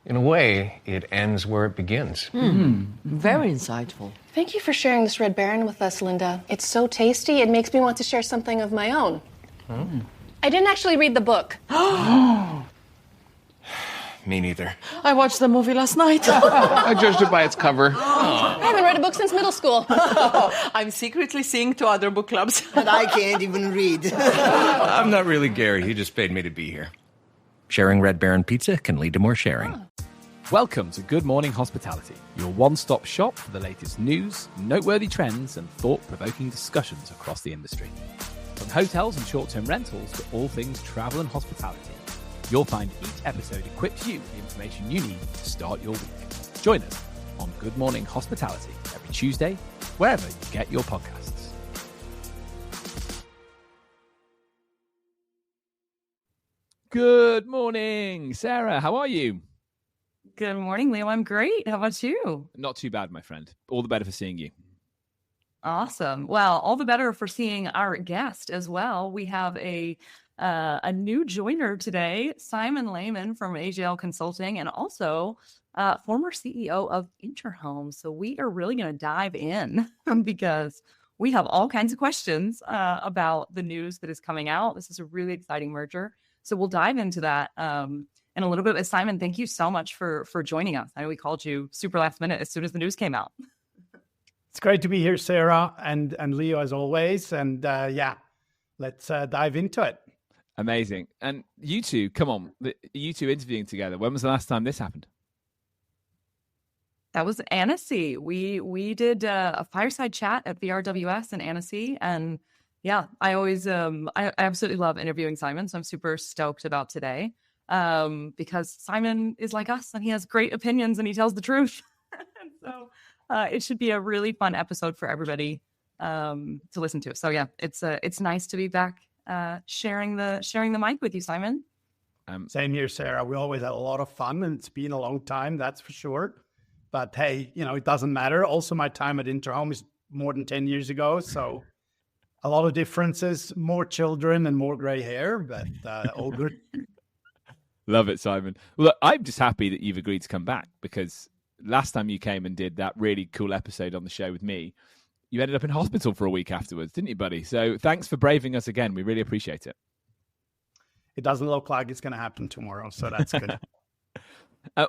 In a way, it ends where it begins. Very insightful. Thank you for sharing this Red Baron with us, Linda. It's so tasty, it makes me want to share something of my own. I didn't actually read the book. Me neither. I watched the movie last night. I judged it by its cover. I haven't read a book since middle school. I'm secretly seeing 2 other book clubs. And I can't even read. I'm not really Gary. He just paid me to be here. Sharing Red Baron pizza can lead to more sharing. Welcome to Good Morning Hospitality, your one-stop shop for the latest news, noteworthy trends, and thought-provoking discussions across the industry. From hotels and short-term rentals to all things travel and hospitality, you'll find each episode equips you with the information you need to start your week. Join us on Good Morning Hospitality every Tuesday, wherever you get your podcasts. Good morning, Sarah. How are you? Good morning, Leo. I'm great. How about you? Not too bad, my friend. All the better for seeing you. Awesome. Well, all the better for seeing our guest as well. We have a new joiner today, Simon Lehman from AJL Consulting, and also former CEO of Interhome. So we are really going to dive in because we have all kinds of questions about the news that is coming out. This is a really exciting merger. So we'll dive into that in a little bit. Simon, thank you so much for joining us. I know we called you super last minute as soon as the news came out. It's great to be here, Sarah and Leo, as always. And let's dive into it. Amazing. And you two, come on, you two interviewing together. When was the last time this happened? That was Annecy. We did a fireside chat at VRWS in Annecy, and yeah, I always I absolutely love interviewing Simon, so I'm super stoked about today because Simon is like us and he has great opinions and he tells the truth. So it should be a really fun episode for everybody to listen to. So yeah, it's nice to be back sharing the mic with you, Simon. Same here, Sarah. We always had a lot of fun, and it's been a long time, that's for sure. But hey, it doesn't matter. Also, my time at Interhome is more than 10 years ago, so a lot of differences, more children and more gray hair, but all good. Love it, Simon. Well, look, I'm just happy that you've agreed to come back because last time you came and did that really cool episode on the show with me, you ended up in hospital for a week afterwards, didn't you, buddy? So thanks for braving us again. We really appreciate it. It doesn't look like it's going to happen tomorrow, so that's good.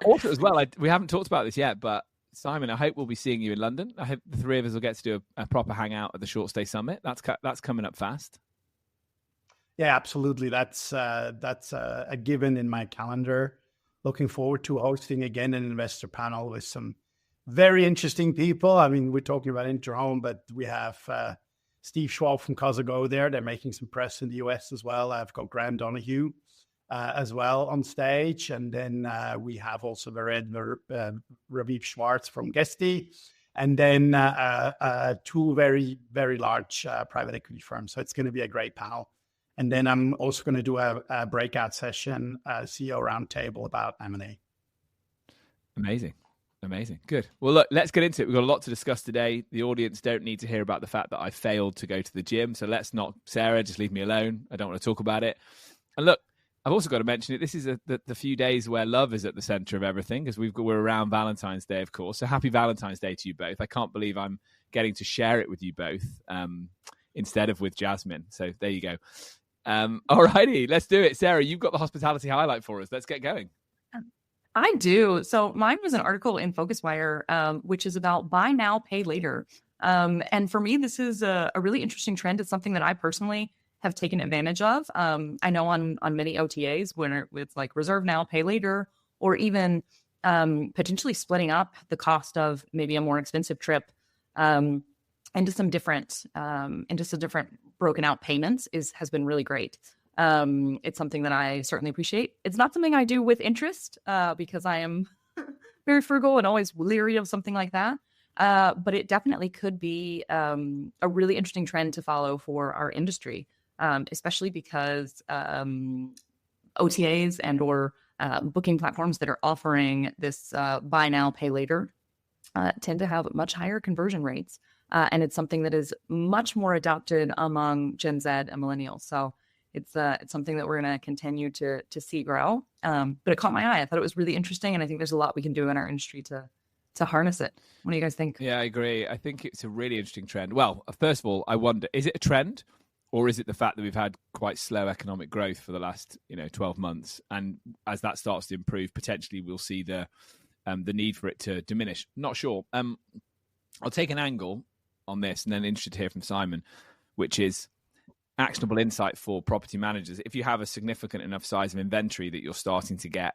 Also, as well, we haven't talked about this yet, but Simon, I hope we'll be seeing you in London. I hope the three of us will get to do a proper hangout at the Short Stay Summit. That's coming up fast. Yeah, absolutely. That's a given in my calendar. Looking forward to hosting again an investor panel with some very interesting people. I mean, we're talking about Interhome, but we have Steve Schwab from HomeToGo there. They're making some press in the US as well. I've got Graham Donahue as well on stage. And then we have also Raviv Schwartz from Guesty. And then 2 very, very large private equity firms. So it's going to be a great panel. And then I'm also going to do a breakout session, CEO roundtable about M&A. Amazing. Good. Well, look, let's get into it. We've got a lot to discuss today. The audience don't need to hear about the fact that I failed to go to the gym. So let's not, Sarah, just leave me alone. I don't want to talk about it. And look, I've also got to mention it. This is the few days where love is at the center of everything because we're around Valentine's Day, of course. So happy Valentine's Day to you both. I can't believe I'm getting to share it with you both instead of with Jasmine. So there you go. All righty, let's do it. Sarah, you've got the hospitality highlight for us. Let's get going. I do. So mine was an article in FocusWire, which is about buy now, pay later. And for me, this is a really interesting trend. It's something that I personally have taken advantage of. I know on many OTAs when it's like reserve now, pay later, or even potentially splitting up the cost of maybe a more expensive trip into some different broken out payments has been really great. It's something that I certainly appreciate. It's not something I do with interest because I am very frugal and always leery of something like that. But it definitely could be a really interesting trend to follow for our industry, especially because OTAs and or booking platforms that are offering this buy now, pay later tend to have much higher conversion rates. And it's something that is much more adopted among Gen Z and millennials. So it's something that we're going to continue to see grow. But it caught my eye. I thought it was really interesting, and I think there's a lot we can do in our industry to harness it. What do you guys think? Yeah, I agree. I think it's a really interesting trend. Well, first of all, I wonder, is it a trend, or is it the fact that we've had quite slow economic growth for the last 12 months, and as that starts to improve, potentially we'll see the need for it to diminish? Not sure. I'll take an angle on this, and then interested to hear from Simon, which is actionable insight for property managers. If you have a significant enough size of inventory that you're starting to get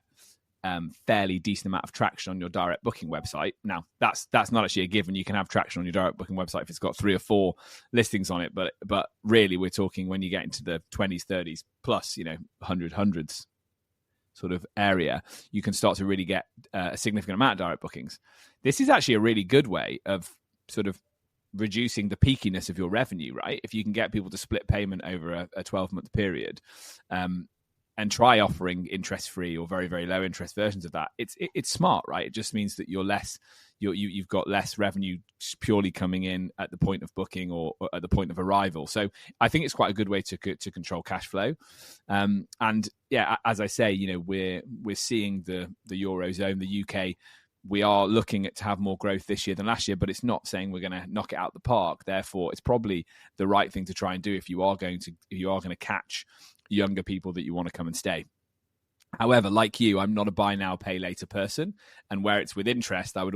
fairly decent amount of traction on your direct booking website. Now, that's not actually a given. You can have traction on your direct booking website if it's got 3 or 4 listings on it, but really we're talking when you get into the 20s, 30s plus, hundreds sort of area, you can start to really get a significant amount of direct bookings. This is actually a really good way of sort of reducing the peakiness of your revenue, right? If you can get people to split payment over a 12-month period, and try offering interest-free or very, very low interest versions of that, it's smart, right? It just means that you've got less revenue purely coming in at the point of booking or at the point of arrival. So I think it's quite a good way to control cash flow. And yeah, as I say, we're seeing the Eurozone, the UK. We are looking to have more growth this year than last year, but it's not saying we're going to knock it out the park. Therefore, it's probably the right thing to try and do if you are going to catch younger people that you want to come and stay. However, like you, I'm not a buy now, pay later person, and where it's with interest, I would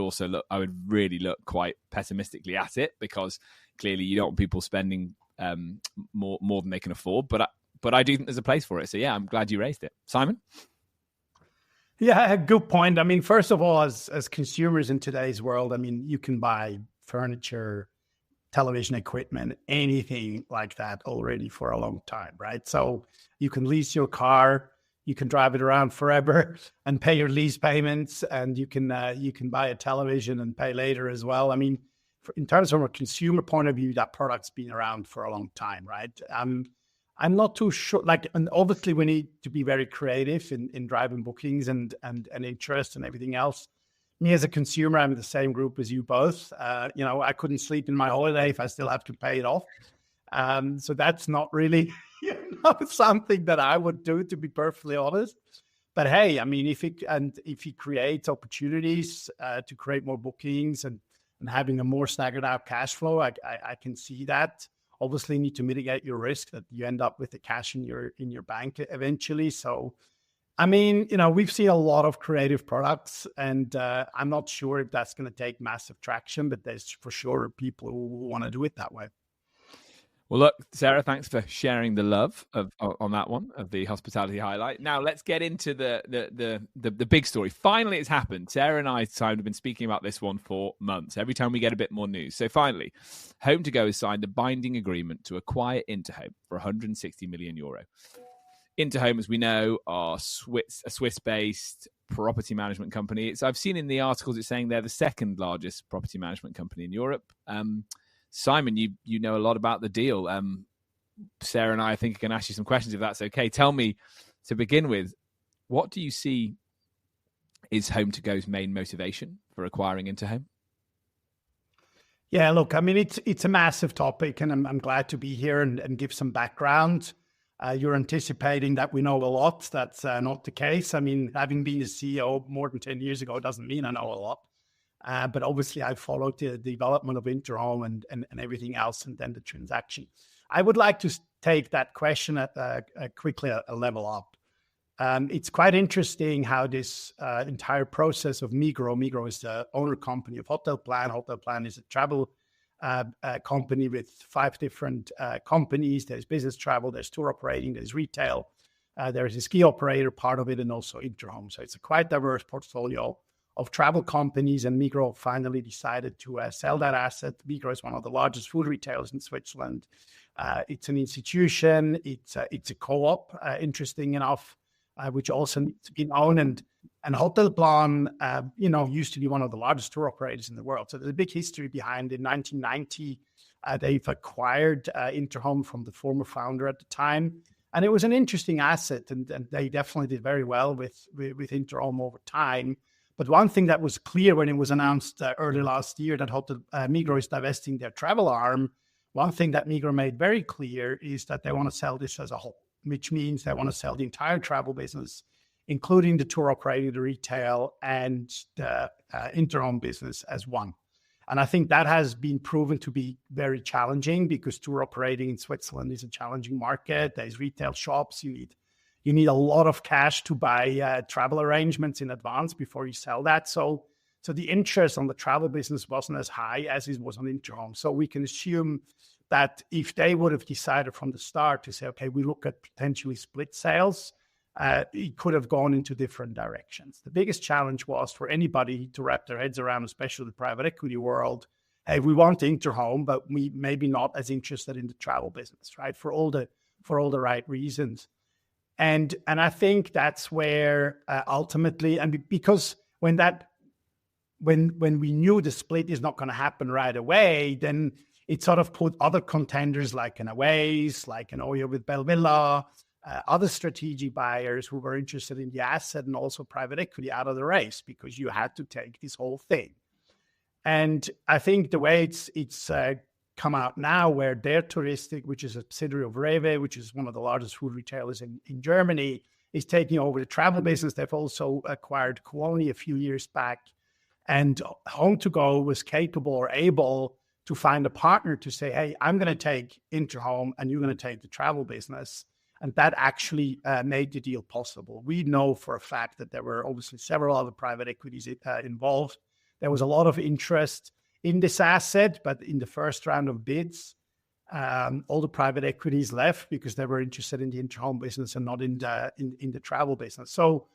really look quite pessimistically at it, because clearly you don't want people spending more than they can afford. But I do think there's a place for it. So yeah, I'm glad you raised it, Simon. Yeah, good point. I mean, first of all, as consumers in today's world, I mean, you can buy furniture, television equipment, anything like that already for a long time, right? So you can lease your car, you can drive it around forever and pay your lease payments, and you can buy a television and pay later as well. I mean, in terms of a consumer point of view, that product's been around for a long time, right? I'm not too sure. And obviously we need to be very creative in driving bookings and interest and everything else. Me as a consumer, I'm in the same group as you both. I couldn't sleep in my holiday if I still have to pay it off. So that's not really something that I would do, to be perfectly honest. But hey, I mean, if it creates opportunities to create more bookings and having a more staggered out cash flow, I can see that. Obviously, you need to mitigate your risk that you end up with the cash in your bank eventually. So, I mean, we've seen a lot of creative products, and I'm not sure if that's going to take massive traction, but there's for sure people who want to do it that way. Well, look, Sarah, thanks for sharing the love on that one of the hospitality highlight. Now let's get into the big story. Finally, it's happened. Sarah and I, Simon, have been speaking about this one for months. Every time we get a bit more news. So finally, HomeToGo has signed a binding agreement to acquire Interhome for 160 million euro. Interhome, as we know, are a Swiss-based property management company. I've seen in the articles it's saying they're the second largest property management company in Europe. Simon, you know a lot about the deal. Sarah and I think can ask you some questions if that's okay. Tell me, to begin with, what do you see is HomeToGo's main motivation for acquiring Interhome? Yeah, look, I mean, it's a massive topic, and I'm glad to be here and give some background. You're anticipating that we know a lot. That's not the case. I mean, having been a CEO more than 10 years ago doesn't mean I know a lot. But obviously, I followed the development of Interhome and everything else, and then the transaction. I would like to take that question at quickly a level up. It's quite interesting how this entire process of Migros is the owner company of Hotelplan. Hotelplan is a travel company with 5 different companies. There's business travel, there's tour operating, there's retail, there's a ski operator part of it, and also Interhome. So it's a quite diverse portfolio of travel companies, and Migros finally decided to sell that asset. Migros is one of the largest food retailers in Switzerland. It's an institution. It's a co-op, interesting enough, which also needs to be known. And Hotelplan, used to be one of the largest tour operators in the world. So there's a big history behind it. In 1990, they've acquired Interhome from the former founder at the time. And it was an interesting asset, and they definitely did very well with Interhome over time. But one thing that was clear when it was announced early last year that Migros is divesting their travel arm, one thing that Migros made very clear is that they want to sell this as a whole. which means they want to sell the entire travel business, including the tour operating, the retail, and the Interhome business as one. And I think that has been proven to be very challenging because tour operating in Switzerland is a challenging market. There's retail shops. You need a lot of cash to buy travel arrangements in advance before you sell that. So the interest on the travel business wasn't as high as it was on Interhome. So we can assume that if they would have decided from the start to say, okay, we look at potentially split sales, it could have gone into different directions. The biggest challenge was for anybody to wrap their heads around, especially the private equity world. Hey, we want Interhome, but we maybe not as interested in the travel business, right? For all the right reasons. And I think that's where ultimately, and because when we knew the split is not going to happen right away, then it sort of put other contenders like an Aways, like an Oyo with Belvilla, other strategic buyers who were interested in the asset and also private equity out of the race because you had to take this whole thing. And I think the way it's come out now, where Dare Touristik, which is a subsidiary of Rewe, which is one of the largest food retailers in Germany, is taking over the travel business. They've also acquired Kuoni a few years back. And HomeToGo was capable or able to find a partner to say, hey, I'm going to take Interhome and you're going to take the travel business. And that actually made the deal possible. We know for a fact that there were obviously several other private equities involved. There was a lot of interest in this asset, but in the first round of bids, all the private equities left because they were interested in the Interhome business and not in the travel business. So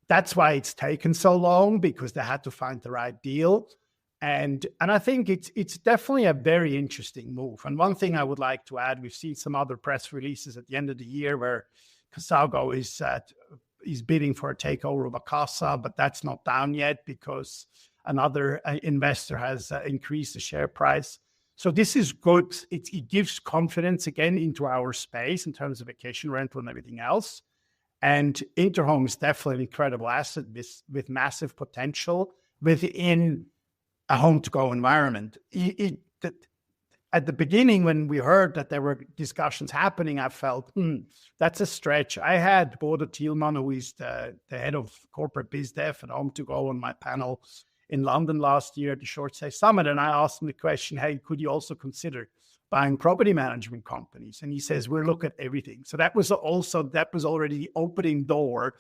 that's why it's taken so long, because they had to find the right deal. And I think it's definitely a very interesting move. And one thing I would like to add, we've seen some other press releases at the end of the year where Casago is bidding for a takeover of Acasa, but that's not down yet because another investor has increased the share price. So this is good. It gives confidence again into our space in terms of vacation rental and everything else. And Interhome is definitely an incredible asset with massive potential within a HomeToGo environment. At the beginning, when we heard that there were discussions happening, I felt, that's a stretch. I had Bodo Thielmann, who is the head of corporate biz dev at HomeToGo, on my panel in London last year at the Short Stay Summit. And I asked him the question, hey, could you also consider buying property management companies? And he says, we'll look at everything. So that was already the opening door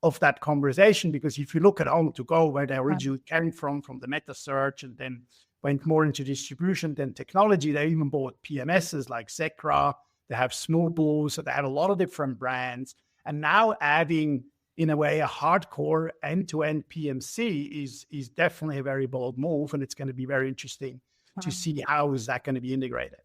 of that conversation, because if you look at HomeToGo, where they originally came from the meta search and then went more into distribution than technology, they even bought PMSs like Secra. They have Smoothblue, so they had a lot of different brands. And now adding, in a way, a hardcore end-to-end PMC is definitely a very bold move, and it's going to be very interesting to see how is that going to be integrated.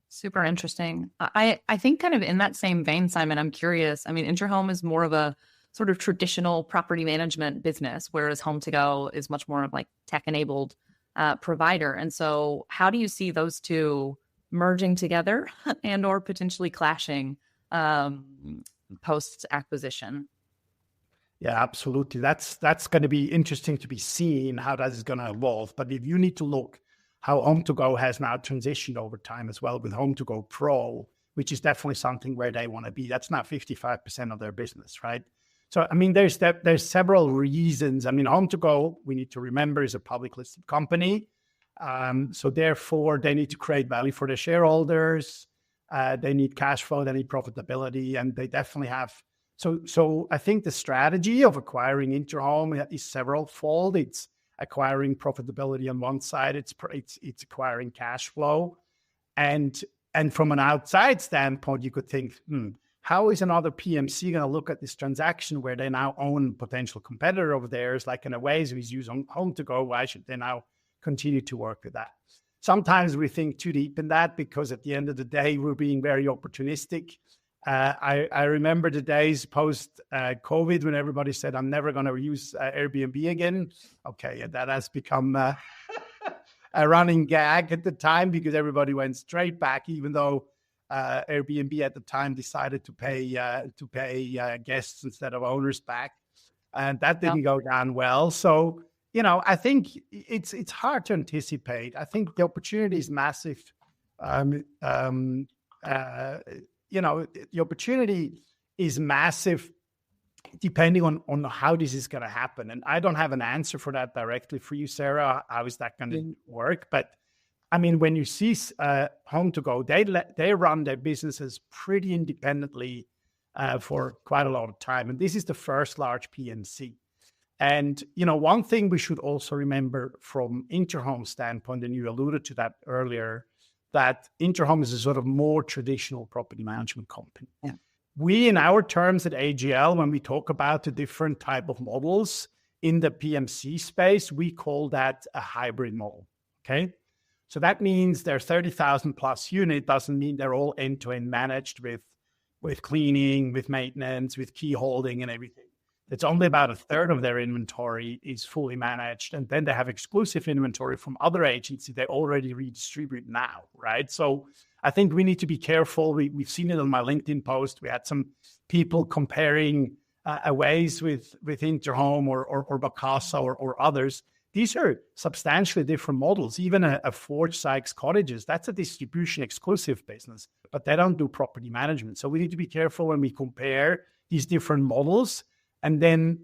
Super interesting. I think kind of in that same vein, Simon, I'm curious. I mean, Interhome is more of a sort of traditional property management business, whereas HomeToGo is much more of like tech-enabled provider. And so how do you see those two merging together and or potentially clashing post-acquisition? Yeah, absolutely. That's going to be interesting to be seen how that is going to evolve. But if you need to look how HomeToGo has now transitioned over time as well with HomeToGo Pro, which is definitely something where they want to be. That's now 55% of their business, right? So, I mean, there's several reasons. I mean, HomeToGo, we need to remember, is a public listed company. So therefore, they need to create value for their shareholders. They need cash flow, they need profitability, and they definitely have. So I think the strategy of acquiring Interhome is several-fold. It's acquiring profitability on one side, it's acquiring cash flow. And from an outside standpoint, you could think, how is another PMC going to look at this transaction where they now own a potential competitor of theirs, like in a way who's using HomeToGo? Why should they now continue to work with that? Sometimes we think too deep in that because at the end of the day, we're being very opportunistic. I remember the days post-COVID when everybody said, I'm never going to use Airbnb again. Okay, that has become a running gag at the time because everybody went straight back, even though Airbnb at the time decided to pay guests instead of owners back. And that didn't go down well. So, I think it's hard to anticipate. I think the opportunity is massive. the opportunity is massive depending on how this is going to happen. And I don't have an answer for that directly for you, Sarah. How is that going to work? But I mean, when you see HomeToGo, they run their businesses pretty independently for quite a lot of time. And this is the first large PMC. And, one thing we should also remember from Interhome standpoint, and you alluded to that earlier, that Interhome is a sort of more traditional property management company. Yeah. We, in our terms at AGL, when we talk about the different type of models in the PMC space, we call that a hybrid model, okay? So that means they're 30,000 plus unit, doesn't mean they're all end-to-end managed with cleaning, with maintenance, with key holding and everything. It's only about a third of their inventory is fully managed. And then they have exclusive inventory from other agencies they already redistribute now, right? So I think we need to be careful. We've seen it on my LinkedIn post. We had some people comparing Aways with Interhome or Bacasa or others. These are substantially different models. Even a Forge Sykes Cottages, that's a distribution exclusive business, but they don't do property management. So we need to be careful when we compare these different models and then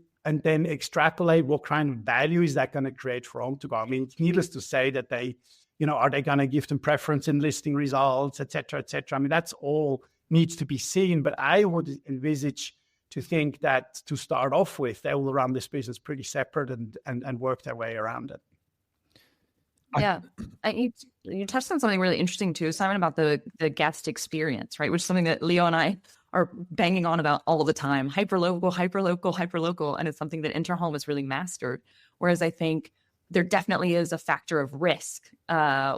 extrapolate what kind of value is that going to create for HomeToGo. I mean, it's needless to say that they, are they going to give them preference in listing results, et cetera, et cetera? I mean, that's all needs to be seen, but I would envisage to think that to start off with, they will run this business pretty separate and work their way around it. Yeah. You touched on something really interesting too, Simon, about the guest experience, right? Which is something that Leo and I are banging on about all the time. Hyperlocal, hyperlocal, hyperlocal. And it's something that Interhome has really mastered. Whereas I think there definitely is a factor of risk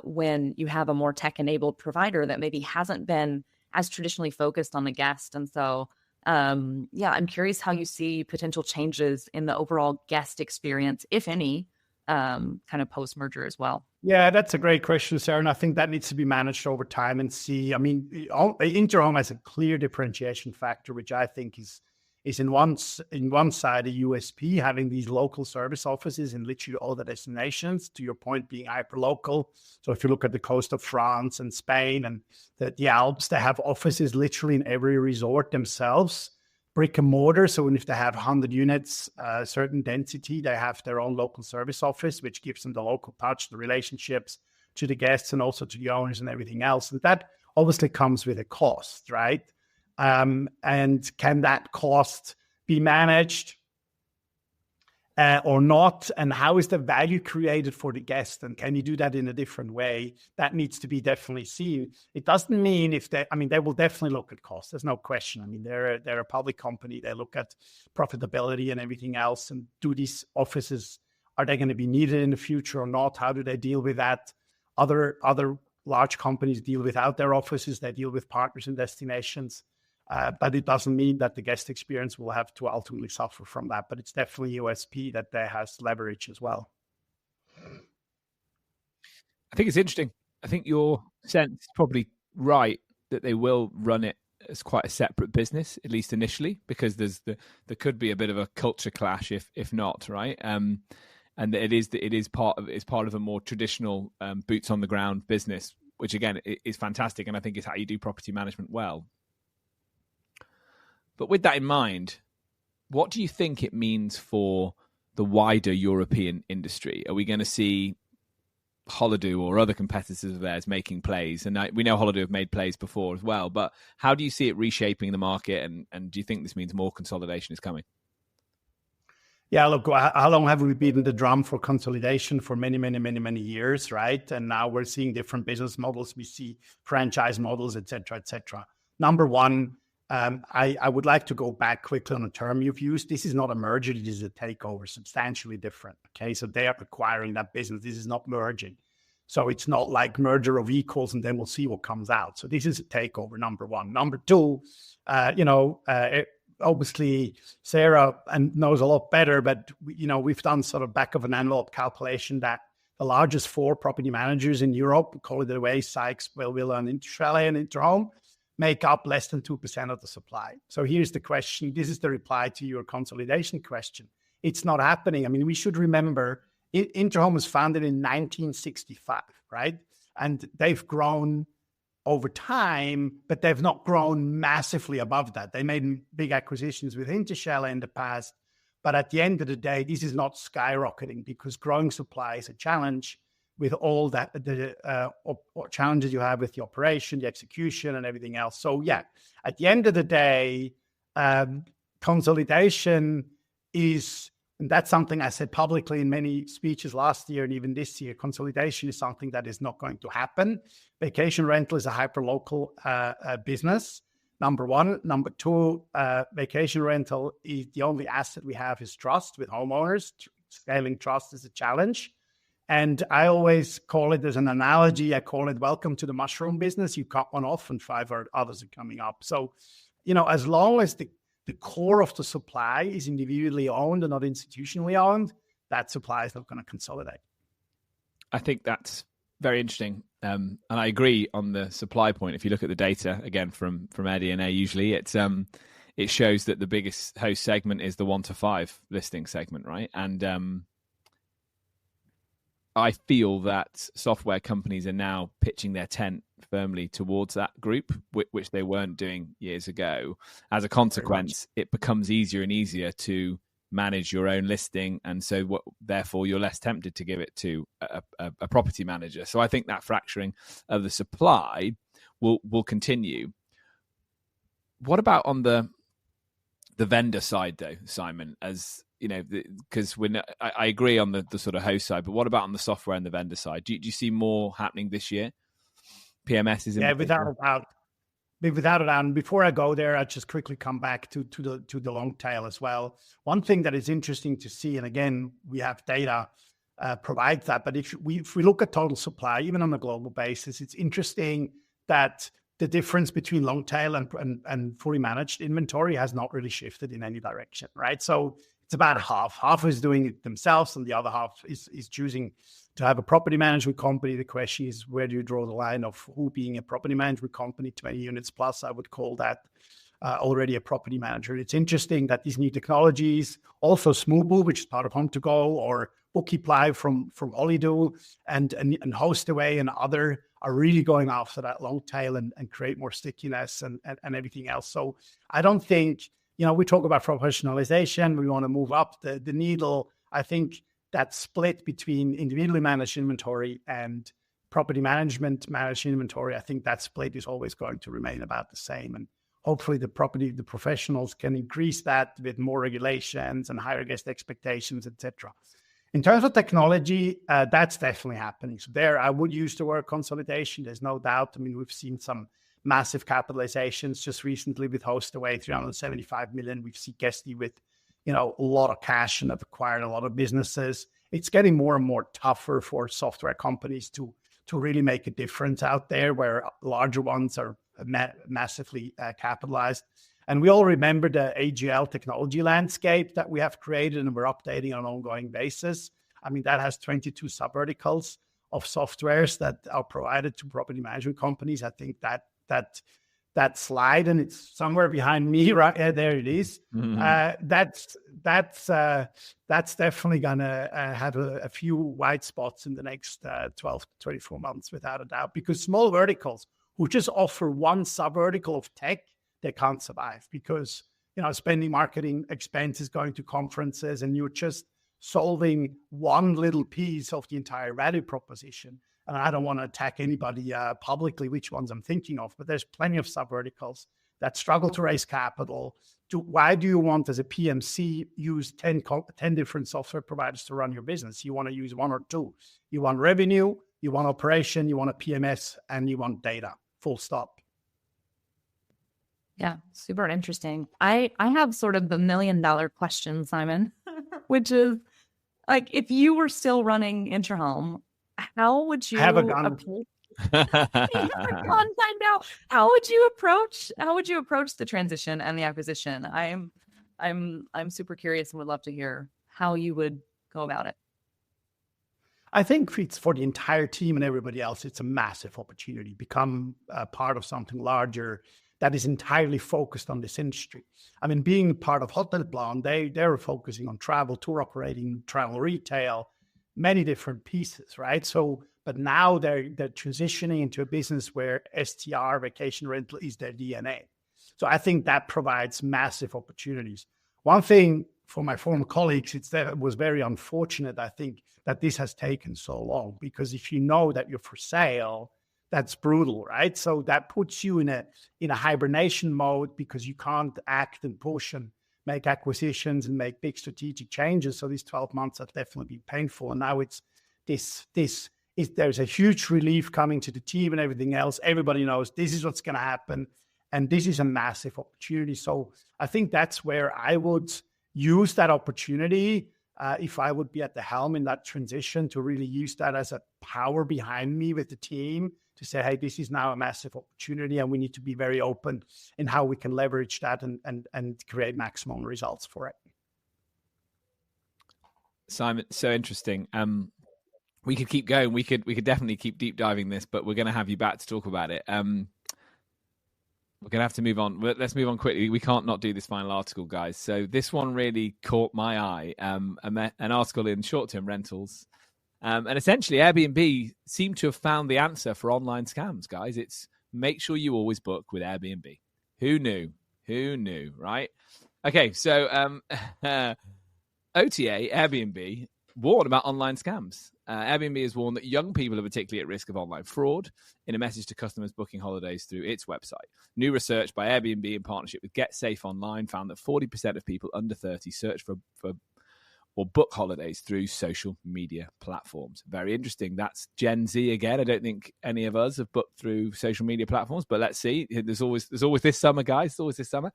when you have a more tech-enabled provider that maybe hasn't been as traditionally focused on the guest. And so, I'm curious how you see potential changes in the overall guest experience, if any, kind of post-merger as well. Yeah, that's a great question, Sarah. And I think that needs to be managed over time and see. I mean, Interhome has a clear differentiation factor, which I think is in one side a USP, having these local service offices in literally all the destinations, to your point, being hyper-local. So if you look at the coast of France and Spain and the Alps, they have offices literally in every resort themselves, brick and mortar. So if they have 100 units, a certain density, they have their own local service office, which gives them the local touch, the relationships to the guests and also to the owners and everything else. And that obviously comes with a cost, right? And can that cost be managed or not? And how is the value created for the guest? And can you do that in a different way? That needs to be definitely seen. It doesn't mean they will definitely look at cost. There's no question. I mean, they're a public company. They look at profitability and everything else. And do these offices, are they going to be needed in the future or not? How do they deal with that? Other large companies deal without their offices. They deal with partners and destinations. But it doesn't mean that the guest experience will have to ultimately suffer from that. But it's definitely USP that there has leverage as well. I think it's interesting. I think your sense is probably right that they will run it as quite a separate business, at least initially, because there could be a bit of a culture clash if not, right? And it is part of a more traditional boots on the ground business, which again is fantastic, and I think is how you do property management well. But with that in mind, what do you think it means for the wider European industry? Are we going to see Holiday or other competitors of theirs making plays? And we know Holiday have made plays before as well, but how do you see it reshaping the market? And do you think this means more consolidation is coming? Yeah, look, how long have we beaten the drum for consolidation? For many, many, many, many years, right? And now we're seeing different business models. We see franchise models, et cetera, et cetera. Number one, I would like to go back quickly on a term you've used. This is not a merger. This is a takeover, substantially different. Okay, so they are acquiring that business. This is not merging. So it's not like merger of equals and then we'll see what comes out. So this is a takeover, number one. Number two, obviously Sarah knows a lot better, but we've done sort of back of an envelope calculation that the largest 4 property managers in Europe, call it the way, Sykes, Wellwiller, and Interchalet and Interhome, make up less than 2% of the supply. So here's the question. This is the reply to your consolidation question. It's not happening. I mean, we should remember Interhome was founded in 1965, right? And they've grown over time, but they've not grown massively above that. They made big acquisitions with Intershell in the past, but at the end of the day, this is not skyrocketing because growing supply is a challenge with all that the challenges you have with the operation, the execution, and everything else. So yeah, at the end of the day, consolidation is, and that's something I said publicly in many speeches last year and even this year, consolidation is something that is not going to happen. Vacation rental is a hyperlocal business, number one. Number two, vacation rental is the only asset we have is trust with homeowners. Scaling trust is a challenge. And I always call it as an analogy, I call it welcome to the mushroom business. You cut one off and five others are coming up. So, as long as the core of the supply is individually owned and not institutionally owned, that supply is not going to consolidate. I think that's very interesting. And I agree on the supply point. If you look at the data, again, from ADNA, usually it shows that the biggest host segment is the 1 to 5 listing segment, right? And I feel that software companies are now pitching their tent firmly towards that group, which they weren't doing years ago. As a consequence, it becomes easier and easier to manage your own listing. And so therefore, you're less tempted to give it to a property manager. So I think that fracturing of the supply will continue. What about on the vendor side, though, Simon? As because I agree on the sort of host side, but what about on the software and the vendor side? Do you see more happening this year? PMS is without a doubt. Without a doubt. And before I go there, I'll just quickly come back to the long tail as well. One thing that is interesting to see, and again, we have data provides that, but if we look at total supply, even on a global basis, it's interesting that the difference between long tail and fully managed inventory has not really shifted in any direction, right? So it's about half. Half is doing it themselves, and the other half is choosing to have a property management company. The question is, where do you draw the line of who being a property management company? 20 units plus, I would call that already a property manager. It's interesting that these new technologies, also Smoobu, which is part of HomeToGo, or Bookkeep Live from Olido, and HostAway and other are really going after that long tail and create more stickiness and everything else. So I don't think, we talk about professionalization, we want to move up the needle. I think that split between individually managed inventory and property management managed inventory, I think that split is always going to remain about the same. And hopefully the professionals can increase that with more regulations and higher guest expectations, etc. In terms of technology, that's definitely happening. So there, I would use the word consolidation. There's no doubt. I mean, we've seen some massive capitalizations just recently with HostAway, 375 million. We've seen Guesty with, a lot of cash and have acquired a lot of businesses. It's getting more and more tougher for software companies to really make a difference out there, where larger ones are massively capitalized. And we all remember the AGL technology landscape that we have created and we're updating on an ongoing basis. I mean, that has 22 subverticals of softwares that are provided to property management companies. I think that slide, and it's somewhere behind me, right there it is. Mm-hmm. That's definitely gonna have a few white spots in the next 12 to 24 months, without a doubt, because small verticals who just offer one subvertical of tech, they can't survive because, spending marketing expenses, going to conferences, and you're just solving one little piece of the entire value proposition. And I don't want to attack anybody publicly, which ones I'm thinking of, but there's plenty of subverticals that struggle to raise capital. Why do you want, as a PMC, use 10 different software providers to run your business? You want to use one or two. You want revenue, you want operation, you want a PMS, and you want data. Full stop. Yeah, super interesting. I have sort of the $1 million question, Simon, which is, like, if you were still running Interhome, how would you have a gun? How would you approach the transition and the acquisition? I'm super curious and would love to hear how you would go about it. I think it's for the entire team and everybody else, it's a massive opportunity. Become a part of something larger that is entirely focused on this industry. I mean, being part of Hotel Plan, they're focusing on travel, tour operating, travel retail, many different pieces, right? So But now they're transitioning into a business where STR, vacation rental, is their DNA. So I think that provides massive opportunities. One thing for my former colleagues, it was very unfortunate, I think, that this has taken so long, because if you know that you're for sale, that's brutal, right? So that puts you in a hibernation mode, because you can't act and push and make acquisitions and make big strategic changes. So these 12 months have definitely been painful. And now it's there's a huge relief coming to the team and everything else. Everybody knows this is what's going to happen. And this is a massive opportunity. So I think that's where I would use that opportunity if I would be at the helm in that transition, to really use that as a power behind me with the team to say, hey, this is now a massive opportunity, and we need to be very open in how we can leverage that and create maximum results for it. Simon, so interesting. We could keep going. We could definitely keep deep diving this, but we're going to have you back to talk about it. We're going to have to move on. Let's move on quickly. We can't not do this final article, guys. So this one really caught my eye. An article in short-term rentals. And essentially, Airbnb seemed to have found the answer for online scams, guys. It's make sure you always book with Airbnb. Who knew? Who knew, right? Okay, so OTA, Airbnb, warned about online scams. Airbnb has warned that young people are particularly at risk of online fraud in a message to customers booking holidays through its website. New research by Airbnb in partnership with GetSafe Online found that 40% of people under 30 search for or book holidays through social media platforms. Very interesting. That's Gen Z again. I don't think any of us have booked through social media platforms, but let's see. There's always this summer, guys. There's always this summer.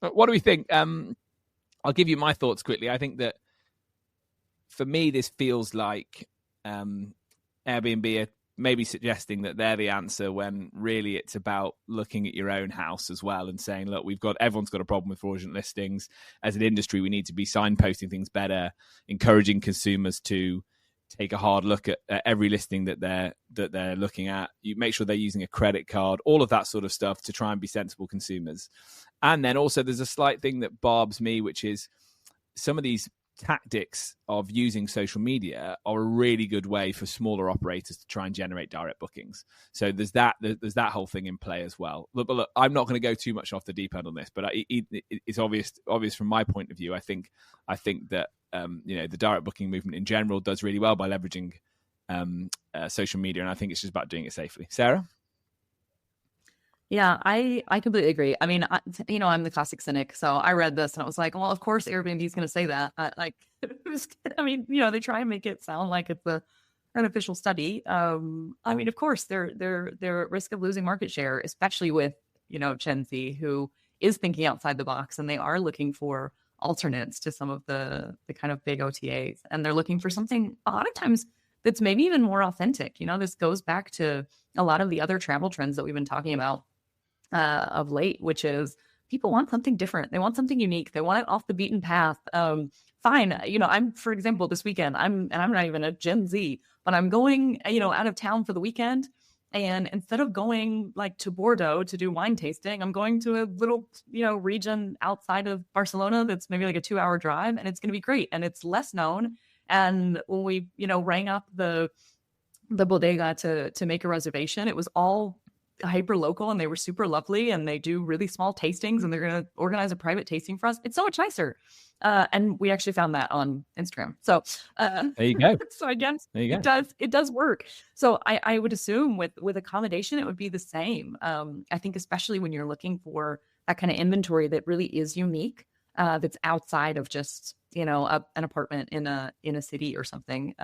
What do we think? I'll give you my thoughts quickly. I think that for me, this feels like Airbnb are maybe suggesting that they're the answer, when really it's about looking at your own house as well and saying, look, everyone's got a problem with fraudulent listings. As an industry, we need to be signposting things better, encouraging consumers to take a hard look at every listing that they're looking at. You make sure they're using a credit card, all of that sort of stuff, to try and be sensible consumers. And then also there's a slight thing that barbs me, which is some of these tactics of using social media are a really good way for smaller operators to try and generate direct bookings. So there's that whole thing in play as well. Look, I'm not going to go too much off the deep end on this, but it's obvious from my point of view. I think that the direct booking movement in general does really well by leveraging social media, and I think it's just about doing it safely. Sarah? Yeah, I completely agree. I mean, I'm the classic cynic. So I read this and I was like, well, of course Airbnb is going to say that. They try and make it sound like it's an official study. I mean, of course, they're at risk of losing market share, especially with, Gen Z, who is thinking outside the box, and they are looking for alternates to some of the kind of big OTAs. And they're looking for something a lot of times that's maybe even more authentic. This goes back to a lot of the other travel trends that we've been talking about of late, which is people want something different. They want something unique. They want it off the beaten path. Fine. I'm, for example, this weekend, I'm not even a Gen Z, but I'm going, out of town for the weekend. And instead of going like to Bordeaux to do wine tasting, I'm going to a little, region outside of Barcelona that's maybe like a 2-hour drive, and it's going to be great. And it's less known. And when we, rang up the bodega to make a reservation, it was all hyper local, and they were super lovely, and they do really small tastings, and they're going to organize a private tasting for us. It's so much nicer. And we actually found that on Instagram. So there you go. So again, it does work. So I would assume with accommodation, it would be the same. I think especially when you're looking for that kind of inventory that really is unique, that's outside of just, an apartment in a city or something.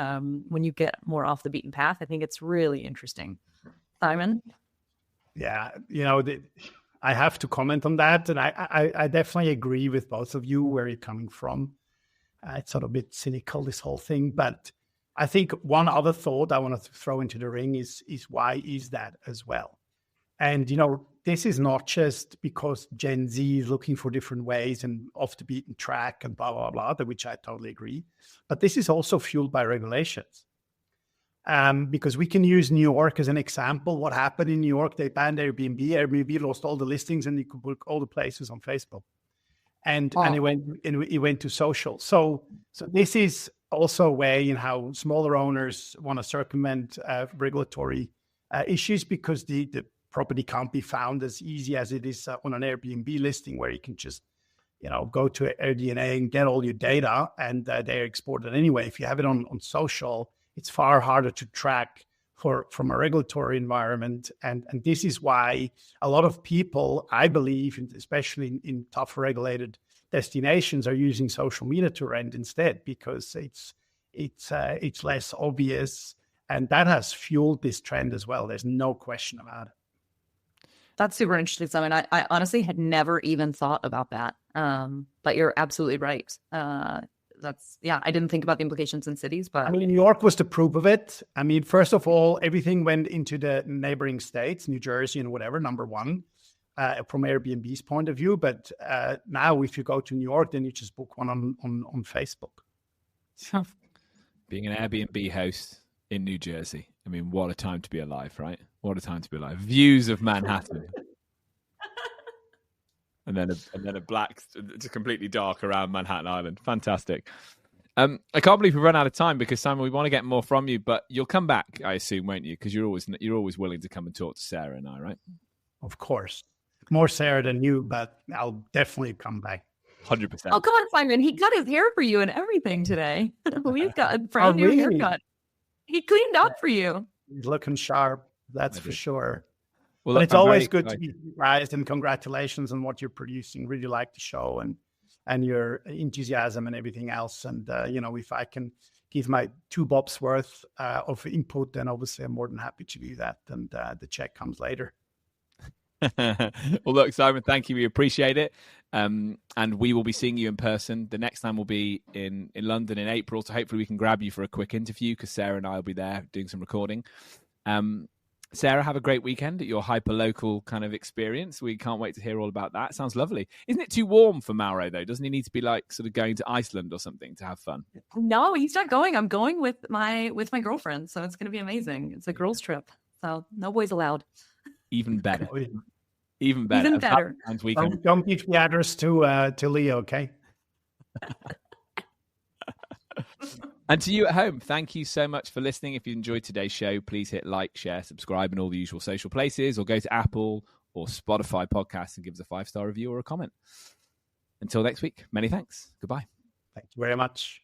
When you get more off the beaten path, I think it's really interesting. Simon? Yeah, I have to comment on that. And I definitely agree with both of you where you're coming from. It's sort of a bit cynical, this whole thing. But I think one other thought I want to throw into the ring is why is that as well? And, this is not just because Gen Z is looking for different ways and off the beaten track and blah, blah, blah, which I totally agree. But this is also fueled by regulations. Because we can use New York as an example. What happened in New York? They banned Airbnb. Airbnb lost all the listings, and you could book all the places on Facebook. And it went to social. So this is also a way in how smaller owners want to circumvent regulatory issues, because the property can't be found as easy as it is on an Airbnb listing, where you can just go to AirDNA and get all your data, and they're exported anyway. If you have it on social, it's far harder to track from a regulatory environment. And this is why a lot of people, I believe, especially in tough regulated destinations, are using social media to rent instead, because it's less obvious. And that has fueled this trend as well. There's no question about it. That's super interesting, Simon. I honestly had never even thought about that. But you're absolutely right. I didn't think about the implications in cities, but New York was the proof of it. First of all, everything went into the neighboring states, New Jersey and whatever, number one, from Airbnb's point of view. But now if you go to New York, then you just book one on Facebook. Being an Airbnb host in New Jersey, what a time to be alive, right? What a time to be alive. Views of Manhattan. and then a black, it's completely dark around Manhattan Island. Fantastic. I can't believe we run out of time, because Simon, we want to get more from you, but you'll come back, I assume, won't you? Because you're always willing to come and talk to Sarah and I, right? Of course. More Sarah than you, but I'll definitely come back. 100%. Oh, come on, Simon. He cut his hair for you and everything today. We've got a brand new haircut. He cleaned up for you. He's looking sharp, that's for sure. Well, but it's always good to be surprised, and congratulations on what you're producing. Really like the show and your enthusiasm and everything else. And, if I can give my 2 bobs worth of input, then obviously I'm more than happy to do that. And the check comes later. Well, look, Simon, thank you. We appreciate it. And we will be seeing you in person. The next time will be in London in April. So hopefully we can grab you for a quick interview, because Sarah and I will be there doing some recording. Sarah, have a great weekend at your hyper-local kind of experience. We can't wait to hear all about that. Sounds lovely. Isn't it too warm for Mauro, though? Doesn't he need to be sort of going to Iceland or something to have fun? No, he's not going. I'm going with my girlfriend. So it's going to be amazing. It's a girls' trip. So no boys allowed. Even better. Even better. Don't give the address to Leo, okay? And to you at home, thank you so much for listening. If you enjoyed today's show, please hit like, share, subscribe in all the usual social places, or go to Apple or Spotify podcasts and give us a 5-star review or a comment. Until next week, many thanks. Goodbye. Thank you very much.